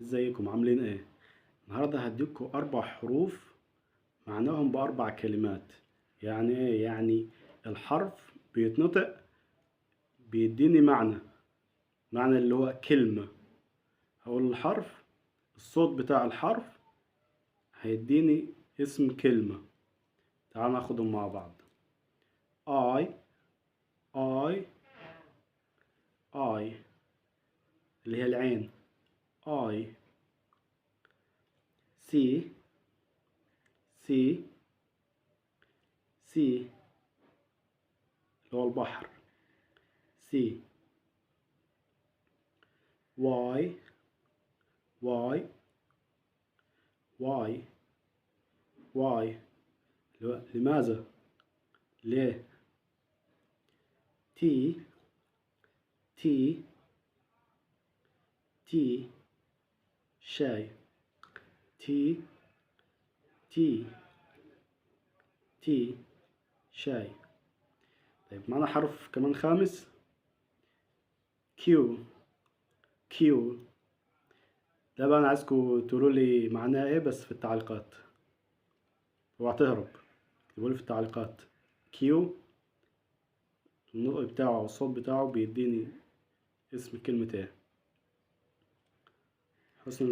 ازيكم عاملين ايه؟ النهارده هديكوا 4 حروف معناهم ب4 كلمات. يعني ايه؟ يعني الحرف بيتنطق بيديني معنى اللي هو كلمة. هقول الحرف، الصوت بتاع الحرف هيديني اسم كلمة. تعالوا ناخدهم مع بعض. I I I اللي هي العين. I C C C اللي هو البحر. C Y Y Y Y لماذا؟ ليه؟ تي تي تي شاي. تي تي تي شاي. طيب معنا حرف كمان خامس. كيو كيو. ده بقى انا عايزكم تقولوا لي معناه ايه بس في التعليقات، اوعى تهرب، اكتبوا لي في التعليقات. كيو النطق بتاعه او الصوت بتاعه بيديني اسم كلمة ايه. حسن